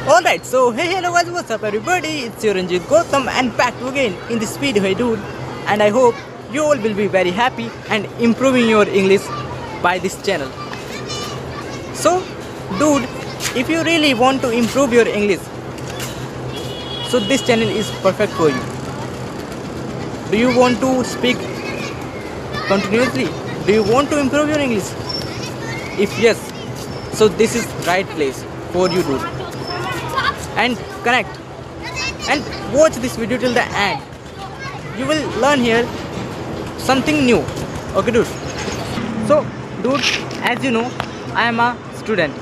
Alright, so hey hello guys, what's up everybody? It's your Ranjit Gautam and back to again in this video, hey dude. And I hope you all will be very happy and improving your English by this channel. So, dude, if you really want to improve your English, so this channel is perfect for you. Do you want to speak continuously? Do you want to improve your English? If yes, so this is right place for you, dude. And connect and watch this video till the end. You will learn here something new. Okay, dude. So, dude, as you know, I am a student.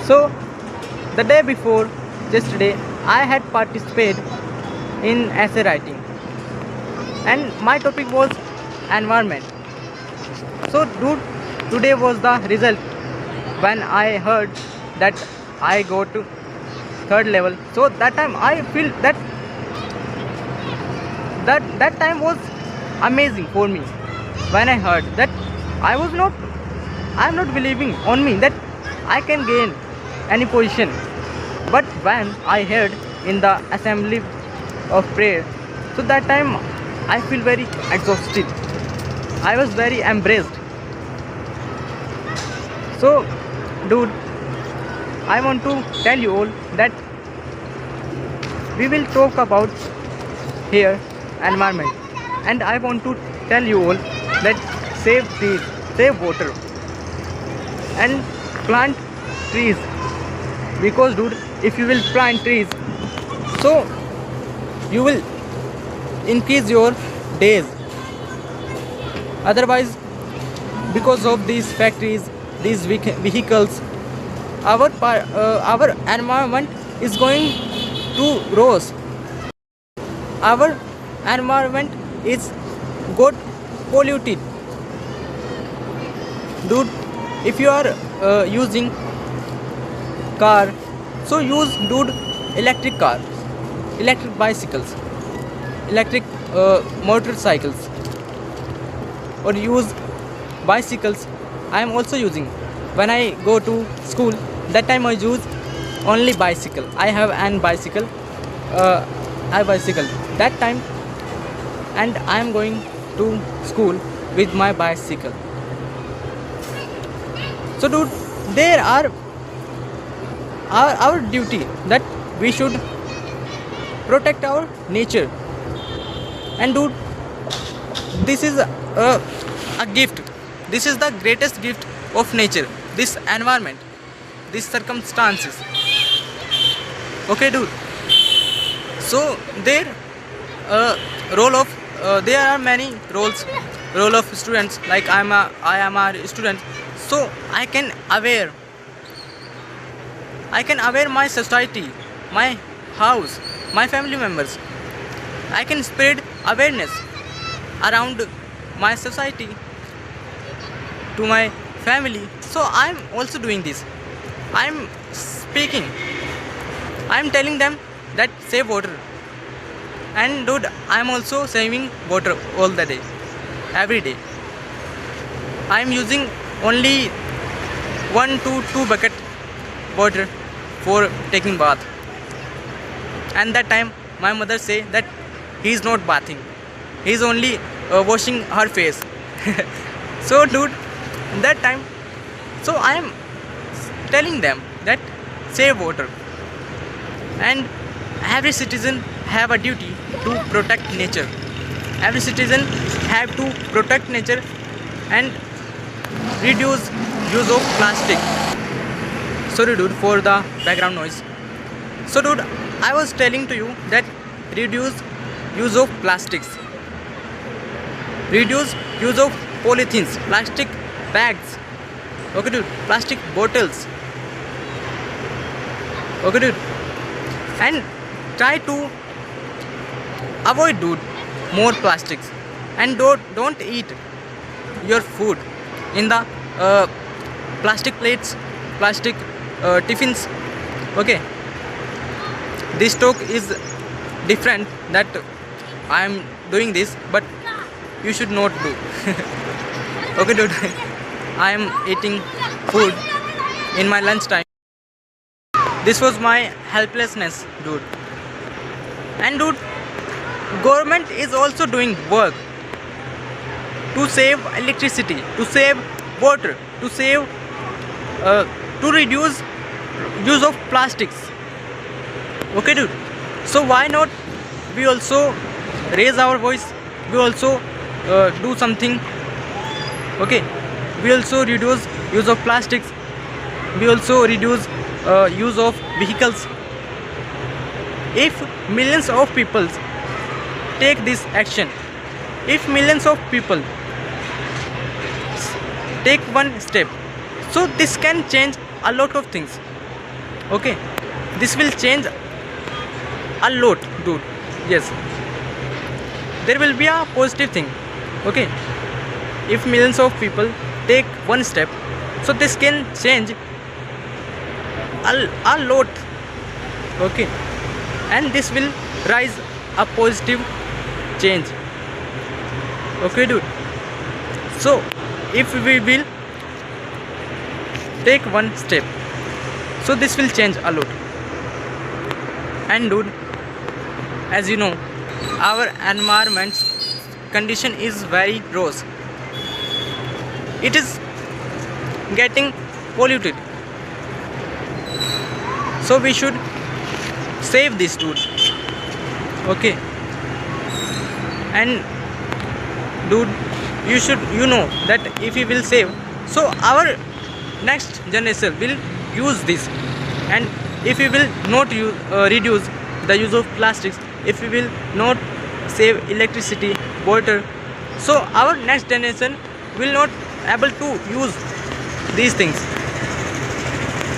So, the day before yesterday, I had participated in essay writing, and my topic was environment. So, dude, today was the result when I heard that I go to third level. So that time I feel that time was amazing for me. When I heard that, I'm not believing on me that I can gain any position. But when I heard in the assembly of prayer, so that time I feel very exhausted. I was very embraced. So, dude, I want to tell you all that we will talk about here environment, and I want to tell you all that save trees, save water, and plant trees. Because, dude, if you will plant trees, so you will increase your days. Otherwise, because of these factories, these vehicles, our environment is going to rose. Our environment is got polluted. Dude, if you are using car, so use, dude, electric car, electric bicycles, electric motorcycles, or use bicycles. I am also using. When I go to school, that time I use only bicycle. I have an bicycle, I bicycle that time, and I am going to school with my bicycle. So, dude, there are our duty that we should protect our nature. And, dude, this is a gift. This is the greatest gift of nature. This environment, these circumstances. Okay, dude. So there role of there are many roles. Role of students. Like I am a student. So I can aware my society, my house, my family members. I can spread awareness around my society to my family. So I'm also doing this. I'm speaking. I'm telling them that save water. And, dude, I'm also saving water all the day, every day. I'm using only 1 to 2 bucket water for taking bath. And that time my mother say that he's not bathing. He's only washing her face. So, dude, that time, so I am telling them that save water. And every citizen have a duty to protect nature. Every citizen have to protect nature and reduce use of plastic. Sorry, dude, for the background noise. So, dude, I was telling to you that reduce use of plastics, reduce use of polythenes, plastic bags. Okay, dude, plastic bottles. Okay, dude, and try to avoid, dude, more plastics. And don't eat your food in the plastic plates, plastic tiffins. Okay, this talk is different that I am doing this, but you should not do. Okay, dude. I am eating food in my lunch time. This was my helplessness, dude. And dude, government is also doing work to save electricity, to save water, to save, to reduce use of plastics. Okay, dude. So why not we also raise our voice? We also do something. Okay, we also reduce use of plastics. We also reduce use of vehicles. If millions of people take this action, if millions of people take one step, so this can change a lot of things. Okay, this will change a lot, dude. Yes, there will be a positive thing. Okay, if millions of people take one step, so this can change a lot. Okay, and this will rise a positive change. Okay, dude. So if we will take one step, so this will change a lot. And dude, as you know, our environment's condition is very gross. It is getting polluted, so we should save this, dude. Okay, and dude, you know that if we will save, so our next generation will use this. And if we will not reduce the use of plastics, if we will not save electricity, water, so our next generation will not able to use these things.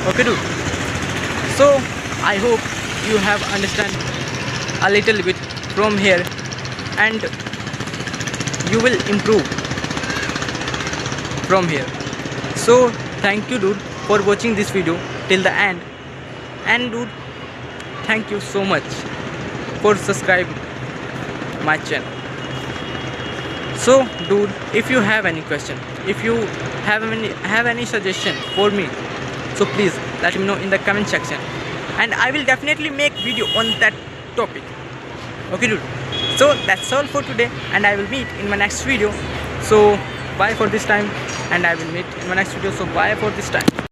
Okay, dude. So I hope you have understand a little bit from here, and you will improve from here. So thank you, dude, for watching this video till the end. And dude, thank you so much for subscribing my channel. So dude, if you have any question, if you have any suggestion for me, so please let me know in the comment section, and I will definitely make video on that topic. Okay, dude. So that's all for today, and I will meet in my next video. So bye for this time, and I will meet in my next video. So bye for this time.